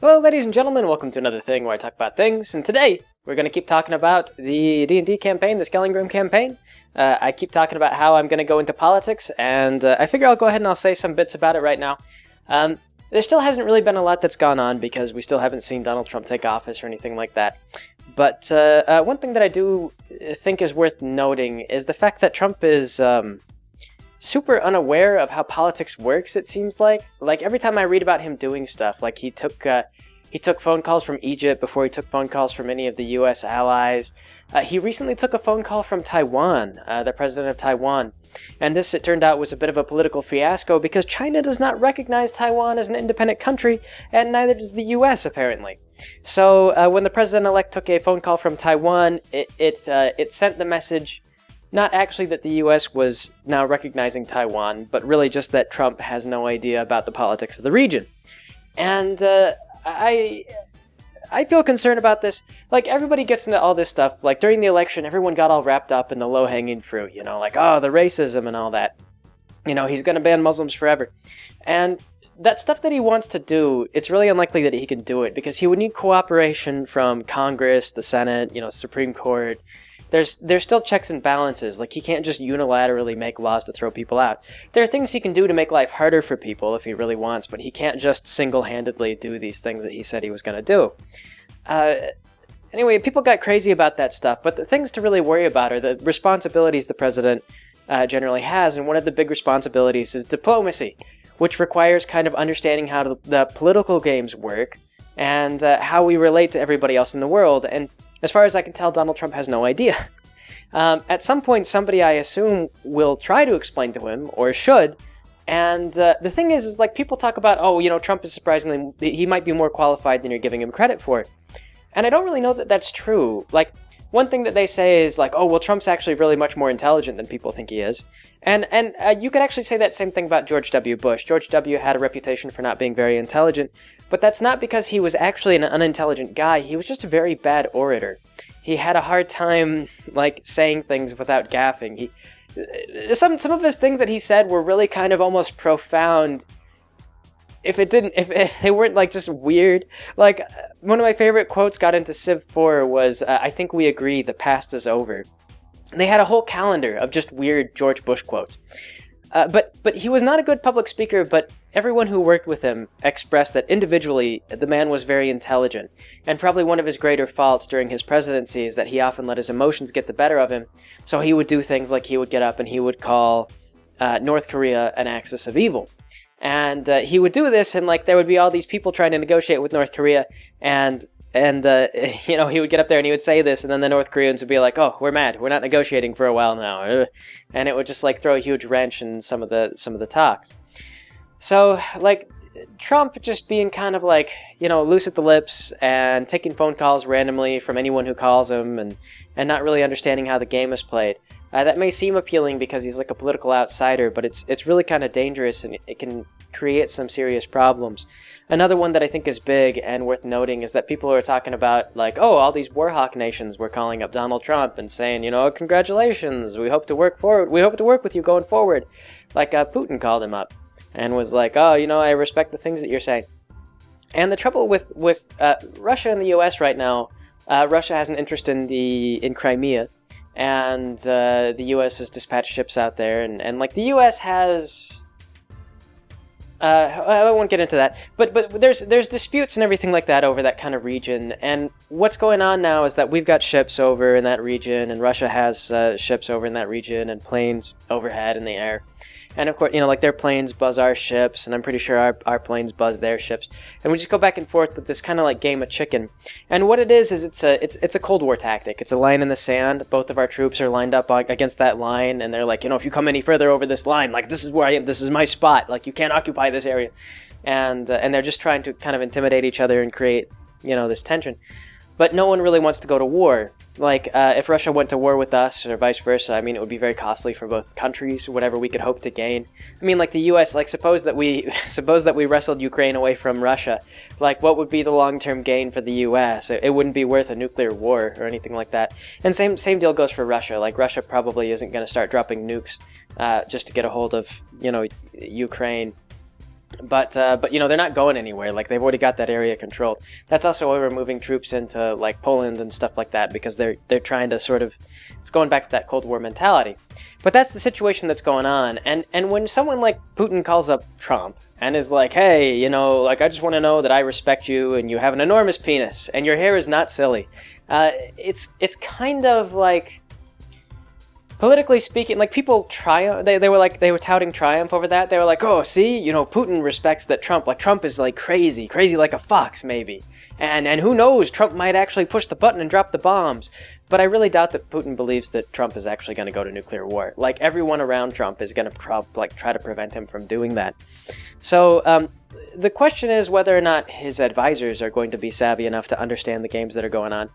Hello ladies and gentlemen, welcome to another thing where I talk about things, and today we're going to keep talking about the D&D campaign, the Skellingrim Campaign. I keep talking about how I'm going to go into politics, and I figure I'll go ahead and I'll say some bits about it right now. There still hasn't really been a lot that's gone on because we still haven't seen Donald Trump take office or anything like that. But one thing that I do think is worth noting is the fact that Trump is super unaware of how politics works, it seems like. Like, every time I read about him doing stuff, like he took phone calls from Egypt before he took phone calls from any of the U.S. allies. He recently took a phone call from Taiwan, the president of Taiwan. And this, it turned out, was a bit of a political fiasco because China does not recognize Taiwan as an independent country, and neither does the U.S., apparently. So when the president-elect took a phone call from Taiwan, it sent the message, not actually that the U.S. was now recognizing Taiwan, but really just that Trump has no idea about the politics of the region. And I feel concerned about this. Like, everybody gets into all this stuff. Like, during the election, everyone got all wrapped up in the low-hanging fruit, you know, like, oh, the racism and all that. You know, he's going to ban Muslims forever. And that stuff that he wants to do, it's really unlikely that he can do it, because he would need cooperation from Congress, the Senate, you know, Supreme Court. There's still checks and balances. Like, he can't just unilaterally make laws to throw people out. There are things he can do to make life harder for people if he really wants, but he can't just single-handedly do these things that he said he was going to do. Anyway, people got crazy about that stuff, but the things to really worry about are the responsibilities the president generally has, and one of the big responsibilities is diplomacy, which requires kind of understanding how the political games work and how we relate to everybody else in the world. And as far as I can tell, Donald Trump has no idea. At some point, somebody, I assume, will try to explain to him, or should. And the thing is like, people talk about, oh, you know, Trump is surprisingly, he might be more qualified than you're giving him credit for. And I don't really know that that's true. Like, one thing that they say is like, oh, well, Trump's actually really much more intelligent than people think he is. And you could actually say that same thing about George W. Bush. George W. had a reputation for not being very intelligent, but that's not because he was actually an unintelligent guy. He was just a very bad orator. He had a hard time, like, saying things without gaffing. Some of his things that he said were really kind of almost profound. If they weren't, like, just weird. Like, one of my favorite quotes got into Civ 4 was, I think we agree, the past is over. And they had a whole calendar of just weird George Bush quotes. But he was not a good public speaker, but everyone who worked with him expressed that individually the man was very intelligent. And probably one of his greater faults during his presidency is that he often let his emotions get the better of him. So he would do things like he would get up and he would call North Korea an axis of evil. And he would do this, and like there would be all these people trying to negotiate with North Korea, and you know, he would get up there and he would say this, and then the North Koreans would be like, oh, we're mad, we're not negotiating for a while now, and it would just like throw a huge wrench in some of the talks. So like, Trump just being kind of like, you know, loose at the lips and taking phone calls randomly from anyone who calls him, and not really understanding how the game is played. That may seem appealing because he's like a political outsider, but it's really kind of dangerous, and it can create some serious problems. Another one that I think is big and worth noting is that people are talking about, like, oh, all these warhawk nations were calling up Donald Trump and saying, you know, congratulations, we hope to work with you going forward. Like, Putin called him up and was like, oh, you know, I respect the things that you're saying. And the trouble with Russia and the U.S. right now, Russia has an interest in Crimea. And the U.S. has dispatched ships out there, and like the U.S. has, I won't get into that, but there's disputes and everything like that over that kind of region. And what's going on now is that we've got ships over in that region, and Russia has ships over in that region, and planes overhead in the air. And of course, you know, like their planes buzz our ships, and I'm pretty sure our planes buzz their ships. And we just go back and forth with this kind of like game of chicken. And what it is it's a Cold War tactic. It's a line in the sand. Both of our troops are lined up against that line, and they're like, you know, if you come any further over this line, like, this is where I am, this is my spot, like, you can't occupy this area. And they're just trying to kind of intimidate each other and create, you know, this tension. But no one really wants to go to war. Like, if Russia went to war with us, or vice versa, I mean, it would be very costly for both countries, whatever we could hope to gain. I mean, like, the U.S., like, suppose that we wrestled Ukraine away from Russia. Like, what would be the long-term gain for the U.S.? It wouldn't be worth a nuclear war or anything like that. And same deal goes for Russia. Like, Russia probably isn't going to start dropping nukes just to get a hold of, you know, Ukraine. But you know, they're not going anywhere. Like, they've already got that area controlled. That's also why we're moving troops into like Poland and stuff like that, because they're trying to sort of, it's going back to that Cold War mentality. But that's the situation that's going on. And when someone like Putin calls up Trump and is like, hey, you know, like, I just want to know that I respect you and you have an enormous penis and your hair is not silly. It's kind of like, politically speaking, like, people triumph. They were touting triumph over that. They were like, oh, see, you know, Putin respects that Trump. Like, Trump is like crazy like a fox, maybe. And who knows, Trump might actually push the button and drop the bombs. But I really doubt that Putin believes that Trump is actually going to go to nuclear war. Like, everyone around Trump is going to try to prevent him from doing that. So the question is whether or not his advisors are going to be savvy enough to understand the games that are going on.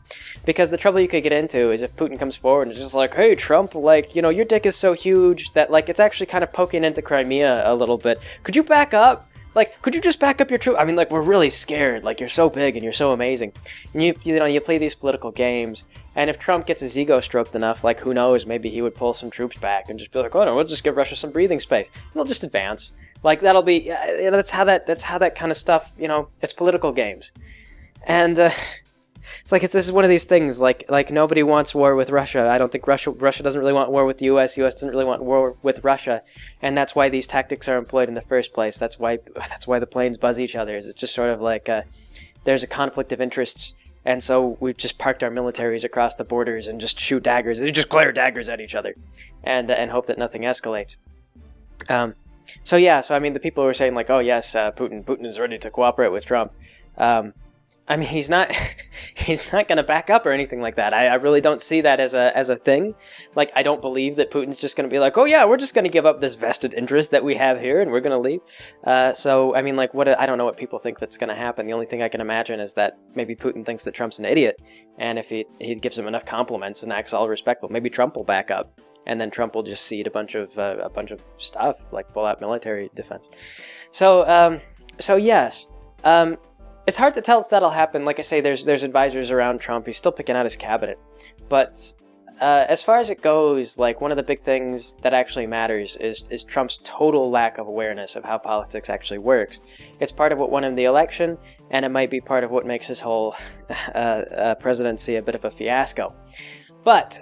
Because the trouble you could get into is if Putin comes forward and is just like, hey, Trump, like, you know, your dick is so huge that, like, it's actually kind of poking into Crimea a little bit. Could you back up? Like, could you just back up your troops? I mean, like, we're really scared. Like, you're so big and you're so amazing. And you play these political games, and if Trump gets his ego stroked enough, like, who knows, maybe he would pull some troops back and just be like, oh no, we'll just give Russia some breathing space. And they'll just advance. Like, that'll be, that's how that kind of stuff, you know, it's political games. And it's like, this is one of these things, like nobody wants war with Russia. I don't think Russia doesn't really want war with the US doesn't really want war with Russia, and that's why these tactics are employed in the first place. That's why the planes buzz each other. It's just sort of like, there's a conflict of interests, and so we've just parked our militaries across the borders and just shoot daggers. They just glare daggers at each other, and hope that nothing escalates. So I mean, the people who are saying like, oh yes, Putin is ready to cooperate with Trump. I mean, he's not going to back up or anything like that. I really don't see that as a thing. Like, I don't believe that Putin's just going to be like, oh yeah, we're just going to give up this vested interest that we have here and we're going to leave. So, I mean, like, I don't know what people think that's going to happen. The only thing I can imagine is that maybe Putin thinks that Trump's an idiot, and if he gives him enough compliments and acts all respectful, maybe Trump will back up. And then Trump will just cede a bunch of stuff, like pull out military defense. So yes, it's hard to tell if that'll happen. Like I say, there's advisors around Trump. He's still picking out his cabinet. But as far as it goes, like, one of the big things that actually matters is Trump's total lack of awareness of how politics actually works. It's part of what won him the election, and it might be part of what makes his whole presidency a bit of a fiasco. But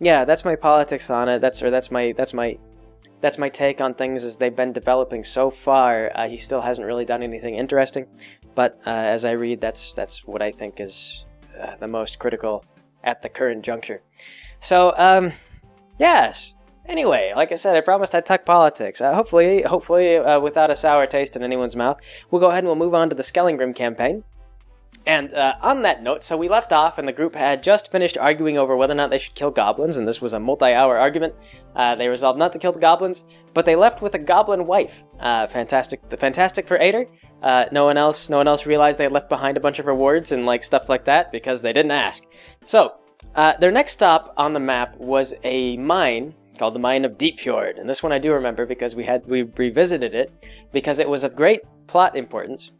yeah, that's my politics on it. That's my take on things as they've been developing so far. He still hasn't really done anything interesting, but as I read, that's what I think is the most critical at the current juncture. So yes. Anyway, like I said, I promised I'd talk politics. Hopefully, without a sour taste in anyone's mouth. We'll go ahead and we'll move on to the Skellingrim Campaign. And on that note, so we left off and the group had just finished arguing over whether or not they should kill goblins, and this was a multi-hour argument. They resolved not to kill the goblins, but they left with a goblin wife. Fantastic for Ader. No one else realized they had left behind a bunch of rewards and like stuff like that because they didn't ask. So their next stop on the map was a mine called the Mine of Deepfjord, and this one I do remember because we revisited it because it was of great plot importance.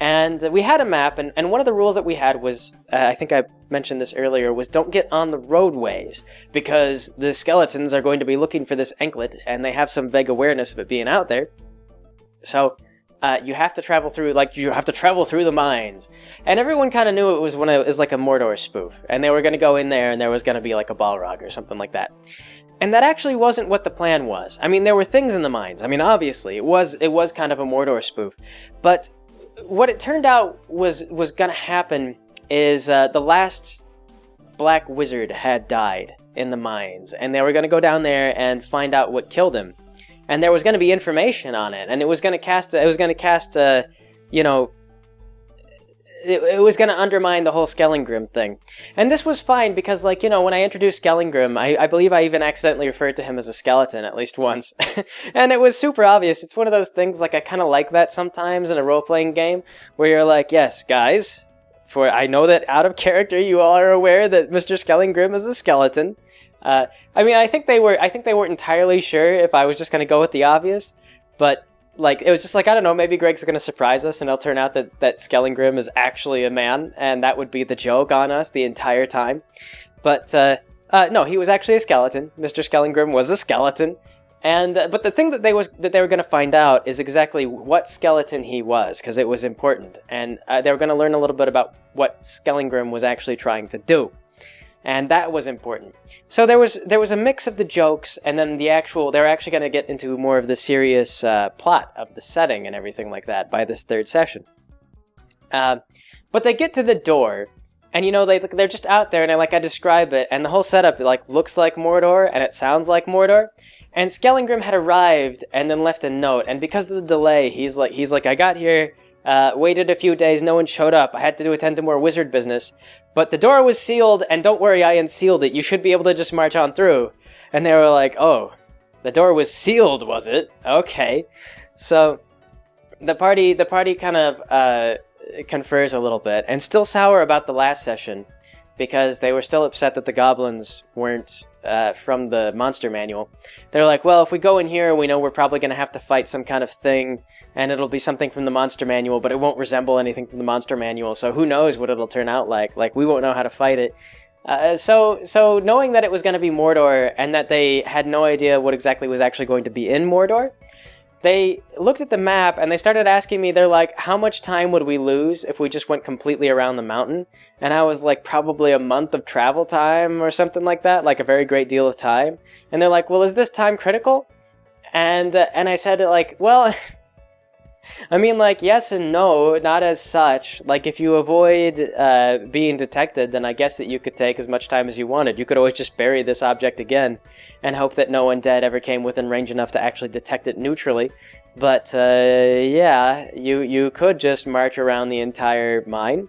And we had a map, and one of the rules that we had was, I think I mentioned this earlier, was don't get on the roadways, because the skeletons are going to be looking for this anklet, and they have some vague awareness of it being out there. So you have to travel through, the mines. And everyone kind of knew it was like a Mordor spoof, and they were going to go in there, and there was going to be like a Balrog or something like that. And that actually wasn't what the plan was. I mean, there were things in the mines. I mean, obviously, it was kind of a Mordor spoof, but what it turned out was going to happen is the last black wizard had died in the mines, and they were going to go down there and find out what killed him, and there was going to be information on it, and it was going to cast it was going to undermine the whole Skellingrim thing. And this was fine because, like, you know, when I introduced Skellingrim, I believe I even accidentally referred to him as a skeleton at least once. And it was super obvious. It's one of those things, like, I kind of like that sometimes in a role-playing game, where you're like, yes, guys, I know that out of character you all are aware that Mr. Skellingrim is a skeleton. I mean, I think they weren't entirely sure if I was just going to go with the obvious, but like, it was just like, I don't know, maybe Greg's going to surprise us and it'll turn out that Skellingrim is actually a man, and that would be the joke on us the entire time. But, no, he was actually a skeleton. Mr. Skellingrim was a skeleton, And but the thing that they were going to find out is exactly what skeleton he was, because it was important, and they were going to learn a little bit about what Skellingrim was actually trying to do, and that was important. So there was a mix of the jokes, and then they were actually going to get into more of the serious plot of the setting and everything like that by this third session. But they get to the door. And, you know, they're just out there, and I describe it, and the whole setup, looks like Mordor, and it sounds like Mordor. And Skellingrim had arrived, and then left a note, and because of the delay, he's like, I got here, waited a few days, no one showed up, I had to attend to more wizard business, but the door was sealed, and don't worry, I unsealed it, you should be able to just march on through. And they were like, oh, the door was sealed, was it? Okay. So, the party kind of, confers a little bit, and still sour about the last session, because they were still upset that the goblins weren't from the monster manual. They're like, well, if we go in here, we know we're probably going to have to fight some kind of thing, and it'll be something from the monster manual, but it won't resemble anything from the monster manual, so who knows what it'll turn out like. Like, we won't know how to fight it. So knowing that it was going to be Mordor, and that they had no idea what exactly was actually going to be in Mordor, they looked at the map, and they started asking me, they're like, how much time would we lose if we just went completely around the mountain? And I was like, probably a month of travel time or something like that, like a very great deal of time. And they're like, well, is this time critical? And I said, like, well, I mean, like, yes and no, not as such. Like, if you avoid being detected, then I guess that you could take as much time as you wanted. You could always just bury this object again and hope that no one dead ever came within range enough to actually detect it neutrally. But, yeah, you could just march around the entire mine.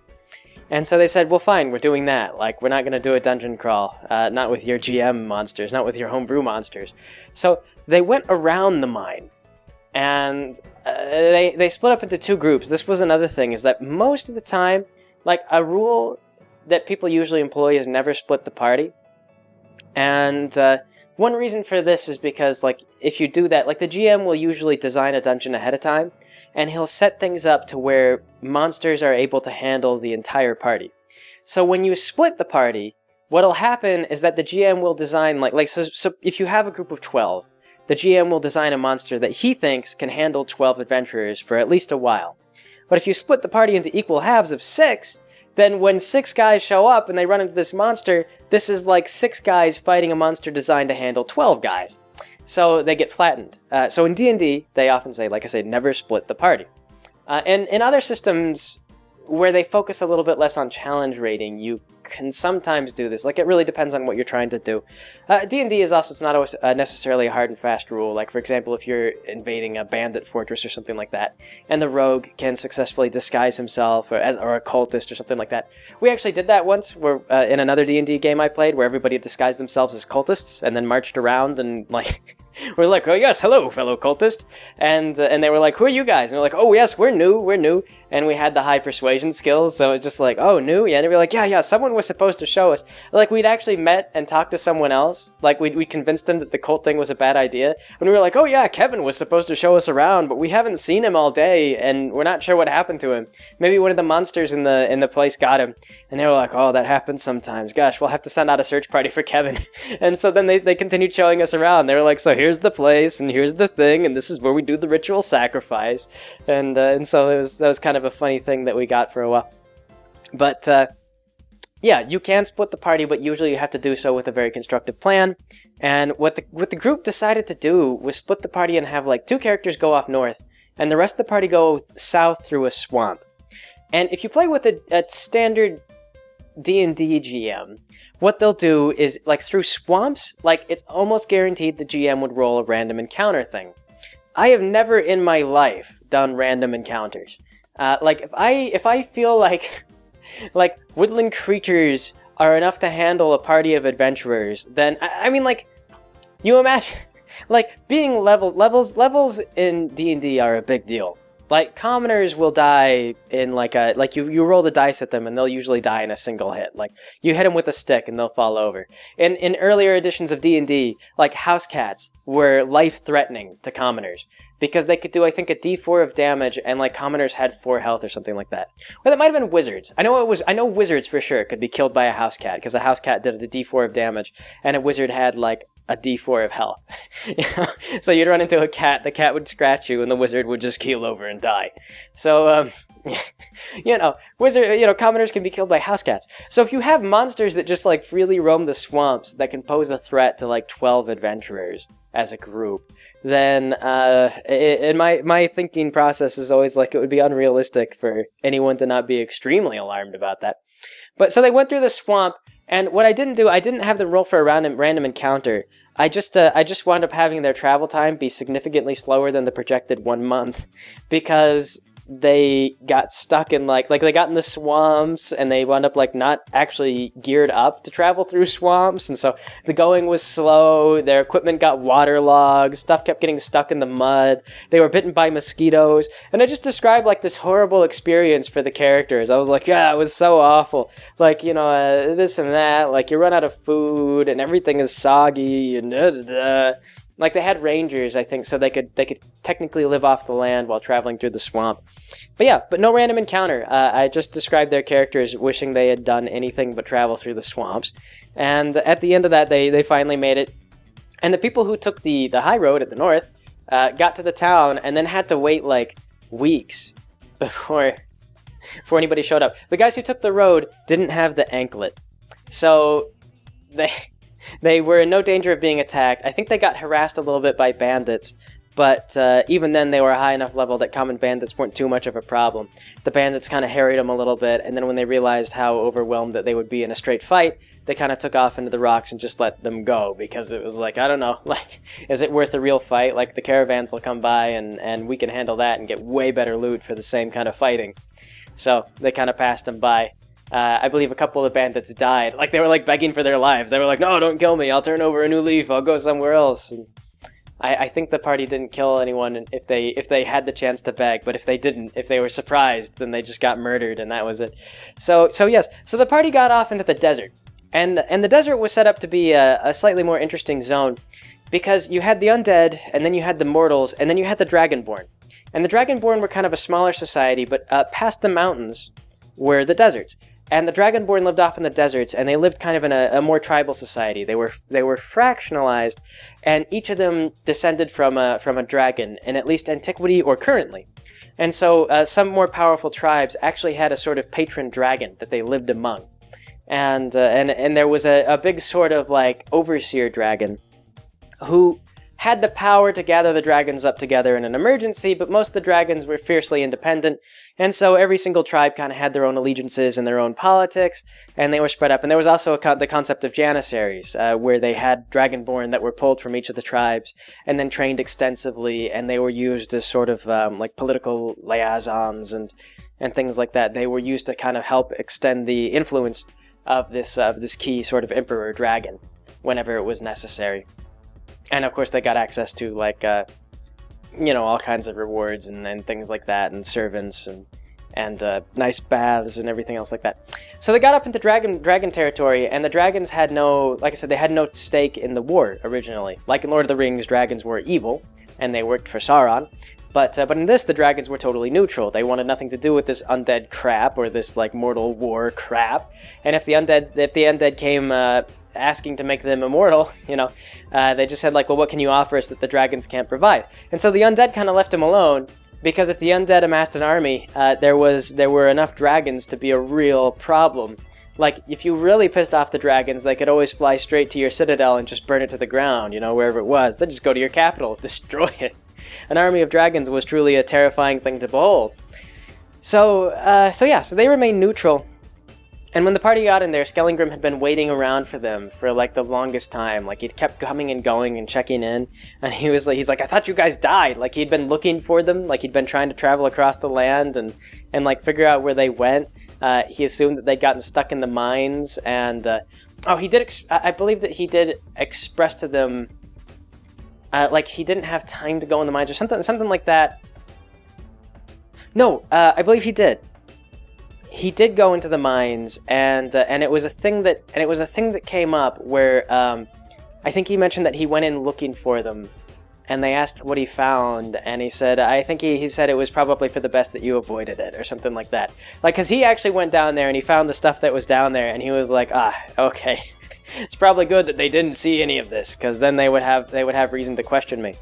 And so they said, well, fine, we're doing that. Like, we're not going to do a dungeon crawl. Not with your GM monsters, not with your homebrew monsters. So they went around the mine. And they split up into two groups. This was another thing, is that most of the time, like, a rule that people usually employ is never split the party. And one reason for this is because, like, if you do that, like, the GM will usually design a dungeon ahead of time, and he'll set things up to where monsters are able to handle the entire party. So when you split the party, what'll happen is that the GM will design, so if you have a group of 12, the GM will design a monster that he thinks can handle 12 adventurers for at least a while. But if you split the party into equal halves of 6, then when 6 guys show up and they run into this monster, this is like 6 guys fighting a monster designed to handle 12 guys. So they get flattened. So in D&D, they often say, like I said, never split the party. And in other systems where they focus a little bit less on challenge rating, you can sometimes do this. Like, it really depends on what you're trying to do. D&D is also, it's not always necessarily a hard and fast rule. Like, for example, if you're invading a bandit fortress or something like that, and the rogue can successfully disguise himself or a cultist or something like that. We actually did that once where, in another D&D game I played, where everybody disguised themselves as cultists and then marched around and, like, we're like, oh yes, hello, fellow cultist. And they were like, who are you guys? And we're like, oh yes, we're new. And we had the high persuasion skills, so it's just like, oh, new? Yeah, and they were like, yeah, someone was supposed to show us. Like, we'd actually met and talked to someone else. Like, we convinced them that the cult thing was a bad idea. And we were like, oh yeah, Kevin was supposed to show us around, but we haven't seen him all day, and we're not sure what happened to him. Maybe one of the monsters in the place got him. And they were like, oh, that happens sometimes. Gosh, we'll have to send out a search party for Kevin. And so then they continued showing us around. They were like, so here's the place, and here's the thing, and this is where we do the ritual sacrifice. And so that was kind of a funny thing that we got for a while. But yeah, you can split the party, but usually you have to do so with a very constructive plan. And what the group decided to do was split the party and have like 2 characters go off north, and the rest of the party go south through a swamp. And if you play with a standard D&D GM, what they'll do is, like, through swamps, like, it's almost guaranteed the GM would roll a random encounter thing. I have never in my life done random encounters. Like, if I feel like woodland creatures are enough to handle a party of adventurers, then, I mean, like, you imagine, like, being levels in D&D are a big deal. Like, commoners will die in, you roll the dice at them, and they'll usually die in a single hit. Like, you hit them with a stick, and they'll fall over. In earlier editions of D&D, like, house cats were life-threatening to commoners, because they could do, I think, a d4 of damage, and, like, commoners had 4 health or something like that. Well, that might have been wizards. I know wizards for sure could be killed by a house cat, because a house cat did a d4 of damage, and a wizard had, like, a D4 of health. So you'd run into a cat, the cat would scratch you, and the wizard would just keel over and die. So, commoners can be killed by house cats. So if you have monsters that just, like, freely roam the swamps that can pose a threat to, like, 12 adventurers as a group, then my thinking process is always like it would be unrealistic for anyone to not be extremely alarmed about that. But so they went through the swamp, and what I didn't do, I didn't have them roll for a random encounter. I just wound up having their travel time be significantly slower than the projected 1 month, because they got stuck in like they got in the swamps, and they wound up like not actually geared up to travel through swamps, and so the going was slow. Their equipment got waterlogged, stuff kept getting stuck in the mud, they were bitten by mosquitoes, and I just described like this horrible experience for the characters. I was like, yeah, it was so awful, like, this and that, like you run out of food and everything is soggy and Like, they had rangers, I think, so they could technically live off the land while traveling through the swamp. But no random encounter. I just described their characters wishing they had done anything but travel through the swamps. And at the end of that, they finally made it. And the people who took the high road at the north got to the town and then had to wait, like, weeks before anybody showed up. The guys who took the road didn't have the anklet. So they were in no danger of being attacked. I think they got harassed a little bit by bandits, but even then they were a high enough level that common bandits weren't too much of a problem. The bandits kind of harried them a little bit, and then when they realized how overwhelmed that they would be in a straight fight, they kind of took off into the rocks and just let them go, because it was like, I don't know, like, is it worth a real fight? Like, the caravans will come by, and we can handle that and get way better loot for the same kind of fighting. So they kind of passed them by. I believe a couple of bandits died. Like, they were, like, begging for their lives. They were like, no, don't kill me. I'll turn over a new leaf. I'll go somewhere else. And I think the party didn't kill anyone if they had the chance to beg. But if they didn't, if they were surprised, then they just got murdered, and that was it. So yes. So the party got off into the desert. And the desert was set up to be a slightly more interesting zone, because you had the undead, and then you had the mortals, and then you had the dragonborn. And the dragonborn were kind of a smaller society, but past the mountains were the deserts. And the Dragonborn lived off in the deserts, and they lived kind of in a more tribal society. They were fractionalized, and each of them descended from a dragon, in at least antiquity or currently. And so some more powerful tribes actually had a sort of patron dragon that they lived among. And there was a big sort of like overseer dragon who had the power to gather the dragons up together in an emergency, but most of the dragons were fiercely independent, and so every single tribe kind of had their own allegiances and their own politics, and they were spread up. And there was also the concept of janissaries, where they had dragonborn that were pulled from each of the tribes, and then trained extensively, and they were used as sort of like political liaisons and things like that. They were used to kind of help extend the influence of this key sort of emperor dragon whenever it was necessary. And of course they got access to, like, all kinds of rewards and things like that, and servants and nice baths and everything else like that. So they got up into dragon territory, and the dragons had no, like I said, they had no stake in the war originally. Like in Lord of the Rings, dragons were evil, and they worked for Sauron. But in this, the dragons were totally neutral. They wanted nothing to do with this undead crap, or this, like, mortal war crap. And if the undead came asking to make them immortal, they just said, like, well, what can you offer us that the dragons can't provide? And so the undead kind of left him alone, because if the undead amassed an army, there were enough dragons to be a real problem. Like, if you really pissed off the dragons, they could always fly straight to your citadel and just burn it to the ground, wherever it was. They'd just go to your capital, destroy it. An army of dragons was truly a terrifying thing to behold. So they remained neutral. And when the party got in there, Skellingrim had been waiting around for them for, like, the longest time. Like, he'd kept coming and going and checking in, and he's like, I thought you guys died. Like, he'd been looking for them, like, he'd been trying to travel across the land and like, figure out where they went. He assumed that they'd gotten stuck in the mines, and, I believe that he did express to them, like, he didn't have time to go in the mines, or something like that. No, I believe he did. He did go into the mines, and it was a thing that came up where I think he mentioned that he went in looking for them, and they asked what he found, and he said, I think he said it was probably for the best that you avoided it, or something like that. Like, because he actually went down there, and he found the stuff that was down there, and he was like, okay. It's probably good that they didn't see any of this, because then they would have reason to question me.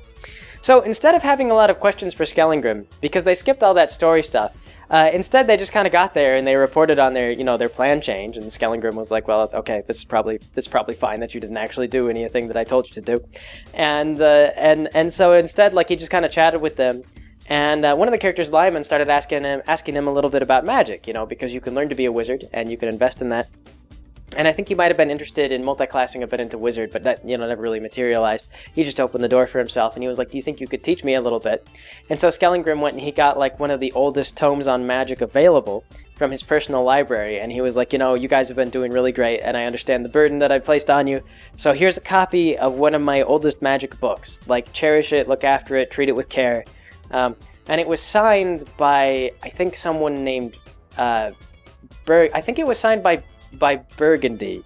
So instead of having a lot of questions for Skellingrim, because they skipped all that story stuff, instead they just kind of got there and they reported on their, their plan change, and Skellingrim was like, well, it's okay, it's probably fine that you didn't actually do anything that I told you to do, and so instead, like, he just kind of chatted with them, and one of the characters, Lyman, started asking him a little bit about magic, because you can learn to be a wizard and you can invest in that. And I think he might have been interested in multi-classing a bit into wizard, but that, never really materialized. He just opened the door for himself, and he was like, do you think you could teach me a little bit? And so Skellingrim went and he got, like, one of the oldest tomes on magic available from his personal library, and he was like, you guys have been doing really great, and I understand the burden that I placed on you, so here's a copy of one of my oldest magic books. Like, cherish it, look after it, treat it with care. And it was signed by, I think, someone named, I think it was signed by Burgundy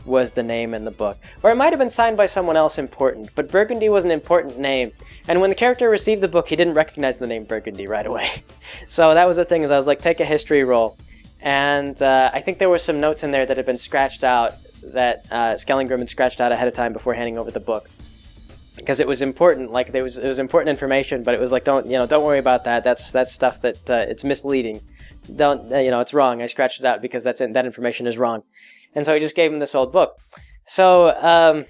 was the name in the book. Or it might have been signed by someone else important, but Burgundy was an important name. And when the character received the book, he didn't recognize the name Burgundy right away. So that was the thing, is I was like, take a history roll. And I think there were some notes in there that had been scratched out, that Skellingrim had scratched out ahead of time before handing over the book. Because it was important, like, it was important information, but it was like, don't worry about that. That's stuff that it's misleading. It's wrong. I scratched it out because that information is wrong. And so he just gave him this old book. So,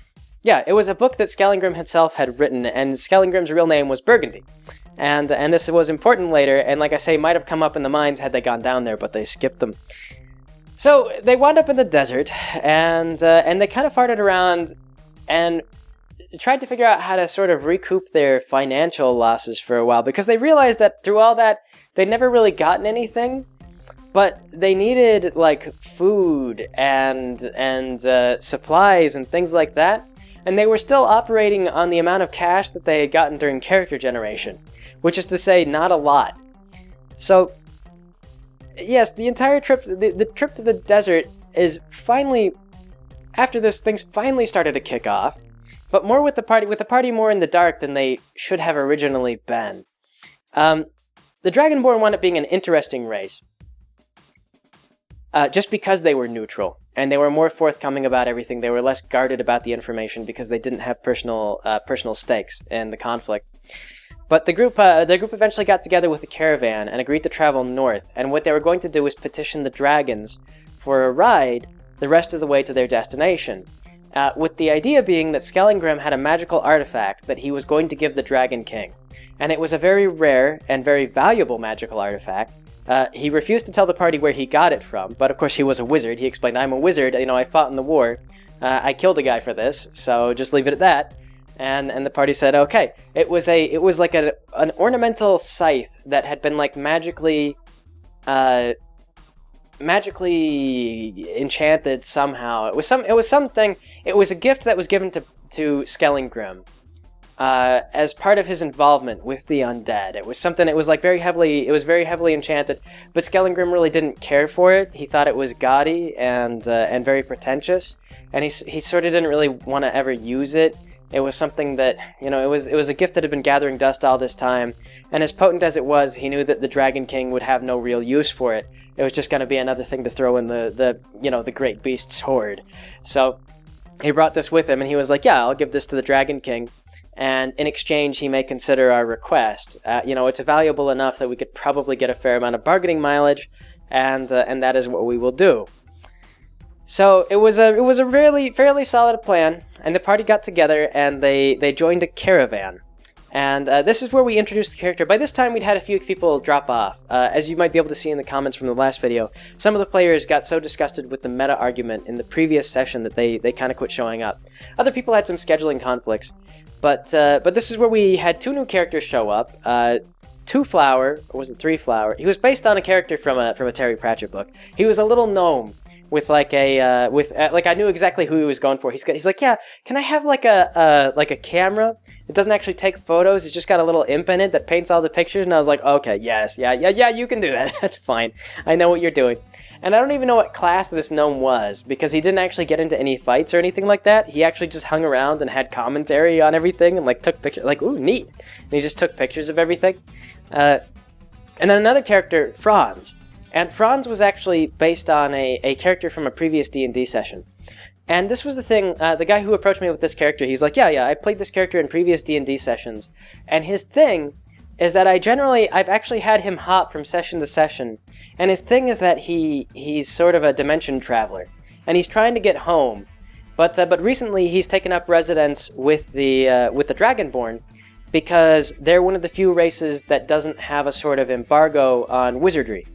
it was a book that Skellingrim himself had written, and Skellingrim's real name was Burgundy. And this was important later, and like I say, might have come up in the mines had they gone down there, but they skipped them. So they wound up in the desert, and they kind of farted around and tried to figure out how to sort of recoup their financial losses for a while, because they realized that through all that, they'd never really gotten anything, but they needed, like, food and supplies and things like that, and they were still operating on the amount of cash that they had gotten during character generation, which is to say, not a lot. So, yes, the entire trip, the trip to the desert is finally, after this, things finally started to kick off, but more with the party more in the dark than they should have originally been. The dragonborn wound up being an interesting race, just because they were neutral, and they were more forthcoming about everything. They were less guarded about the information because they didn't have personal stakes in the conflict. But the group eventually got together with a caravan and agreed to travel north, and what they were going to do was petition the dragons for a ride the rest of the way to their destination. With the idea being that Skellingrim had a magical artifact that he was going to give the Dragon King. And it was a very rare and very valuable magical artifact. He refused to tell the party where he got it from, but of course he was a wizard. He explained, I'm a wizard, I fought in the war. I killed a guy for this, so just leave it at that. And the party said, okay. It was like an ornamental scythe that had been, like, magically enchanted somehow. It was a gift that was given to Skellingrim as part of his involvement with the undead. It was very heavily enchanted, but Skellingrim really didn't care for it. He thought it was gaudy and very pretentious, and he sort of didn't really want to ever use it. It was something that, it was a gift that had been gathering dust all this time, and as potent as it was, he knew that the Dragon King would have no real use for it. It was just going to be another thing to throw in the great beast's hoard. So he brought this with him, and he was like, yeah, I'll give this to the Dragon King, and in exchange he may consider our request. It's valuable enough that we could probably get a fair amount of bargaining mileage, and that is what we will do. So it was a fairly solid plan, and the party got together and they joined a caravan. And this is where we introduced the character. By this time, we'd had a few people drop off. As you might be able to see in the comments from the last video, some of the players got so disgusted with the meta argument in the previous session that they kind of quit showing up. Other people had some scheduling conflicts, but this is where we had two new characters show up. Two Flower, or was it Three Flower? He was based on a character from a Terry Pratchett book. He was a little gnome with like like I knew exactly who he was going for. He's like, yeah, can I have like a camera? It doesn't actually take photos. It's just got a little imp in it that paints all the pictures. And I was like, okay, yes, yeah, you can do that. That's fine. I know what you're doing. And I don't even know what class this gnome was, because he didn't actually get into any fights or anything like that. He actually just hung around and had commentary on everything and like took pictures. Like, ooh, neat. And he just took pictures of everything. And then another character, Franz. And Franz was actually based on a character from a previous D&D session. And this was the thing, the guy who approached me with this character, he's like, yeah, I played this character in previous D&D sessions. And his thing is that I've actually had him hop from session to session. And his thing is that he's sort of a dimension traveler. And he's trying to get home. But recently he's taken up residence with the dragonborn, because they're one of the few races that doesn't have a sort of embargo on wizardry.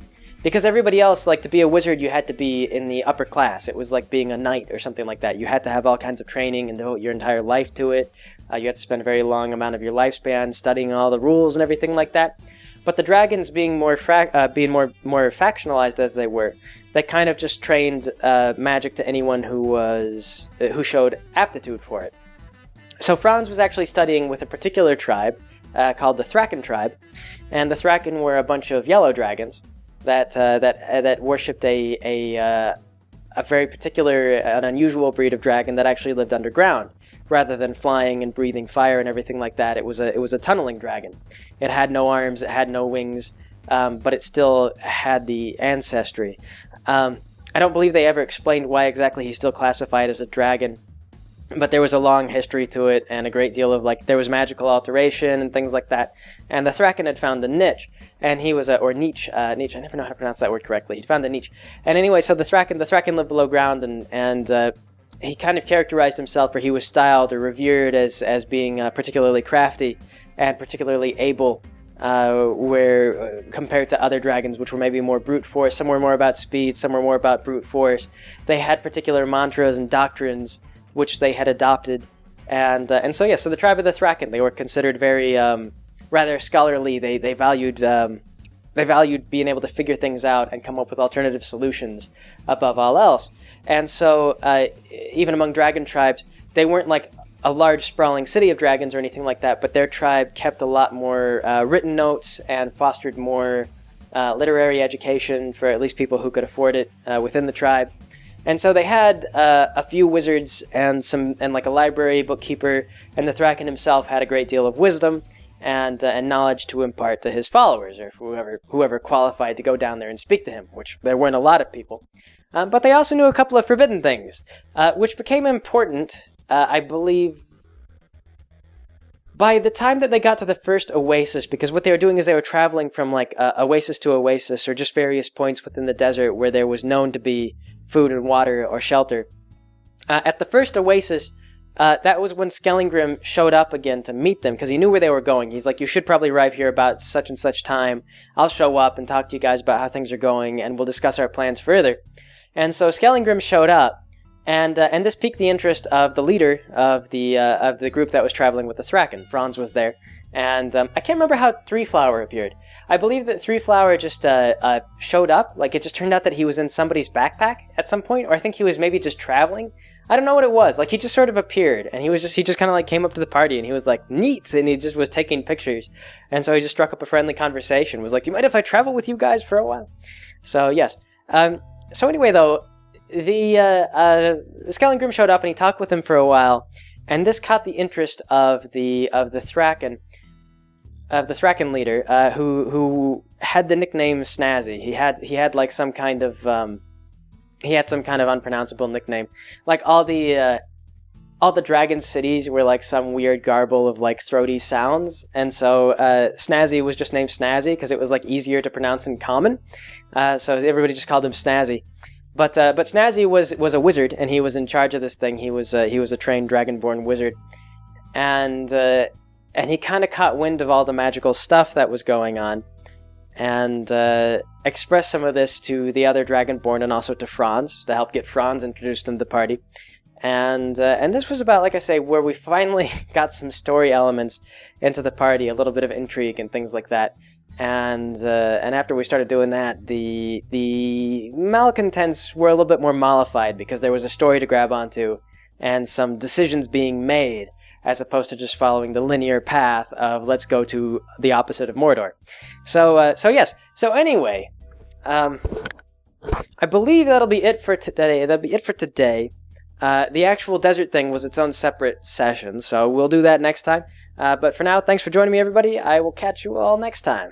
Because everybody else, like, to be a wizard, you had to be in the upper class. It was like being a knight or something like that. You had to have all kinds of training and devote your entire life to it. You had to spend a very long amount of your lifespan studying all the rules and everything like that. But the dragons, being more factionalized as they were, they kind of just trained magic to anyone who showed aptitude for it. So Franz was actually studying with a particular tribe called the Thraken tribe, and the Thraken were a bunch of yellow dragons that worshipped a very particular, an unusual breed of dragon that actually lived underground, rather than flying and breathing fire and everything like that. It was a tunneling dragon. It had no arms, it had no wings, but it still had the ancestry. I don't believe they ever explained why exactly he's still classified as a dragon. But there was a long history to it, and a great deal of, like, there was magical alteration and things like that. And the Thraken had found the niche, and he was or niche, I never know how to pronounce that word correctly. He found the niche. And anyway, so the Thraken lived below ground, and he kind of characterized himself, or he was styled or revered as being particularly crafty and particularly able, where compared to other dragons, which were maybe more brute force. Some were more about speed, some were more about brute force. They had particular mantras and doctrines which they had adopted, and so the tribe of the Thraken, they were considered very rather scholarly. They valued being able to figure things out and come up with alternative solutions above all else. And so even among dragon tribes, they weren't like a large sprawling city of dragons or anything like that, but their tribe kept a lot more written notes and fostered more literary education for at least people who could afford it within the tribe. And so they had a few wizards and like a library bookkeeper, and the Thraken himself had a great deal of wisdom and knowledge to impart to his followers, or whoever qualified to go down there and speak to him, which there weren't a lot of people. But they also knew a couple of forbidden things, which became important, I believe, by the time that they got to the first oasis, because what they were doing is they were traveling from like oasis to oasis, or just various points within the desert where there was known to be food and water or shelter. At the first oasis, that was when Skellingrim showed up again to meet them, because he knew where they were going. He's like, you should probably arrive here about such and such time. I'll show up and talk to you guys about how things are going, and we'll discuss our plans further. And so Skellingrim showed up, and this piqued the interest of the leader of the group that was traveling with the Thraken. Franz was there, and I can't remember how Three Flower appeared. I believe that Three Flower just showed up. Like, it just turned out that he was in somebody's backpack at some point, or I think he was maybe just traveling. I don't know what it was. Like, he just sort of appeared, and he just kind of like came up to the party, and he was like, neat, and he just was taking pictures. And so he just struck up a friendly conversation. Was like, do you mind if I travel with you guys for a while? So yes. So anyway, though, the Skellingrim showed up, and he talked with him for a while, and this caught the interest of the Thraken. Of the Thraken leader, who had the nickname Snazzy. He had like some kind of unpronounceable nickname. Like all the dragon cities were like some weird garble of like throaty sounds, and so Snazzy was just named Snazzy because it was like easier to pronounce in common. So everybody just called him Snazzy. But Snazzy was a wizard, and he was in charge of this thing. He was a trained dragonborn wizard, and he kind of caught wind of all the magical stuff that was going on, and expressed some of this to the other Dragonborn and also to Franz, to help get Franz introduced into the party. And this was about, like I say, where we finally got some story elements into the party, a little bit of intrigue and things like that. And after we started doing that, the malcontents were a little bit more mollified because there was a story to grab onto and some decisions being made, as opposed to just following the linear path of let's go to the opposite of Mordor. So yes. So anyway, I believe that'll be it for today. The actual desert thing was its own separate session, so we'll do that next time. But for now, thanks for joining me, everybody. I will catch you all next time.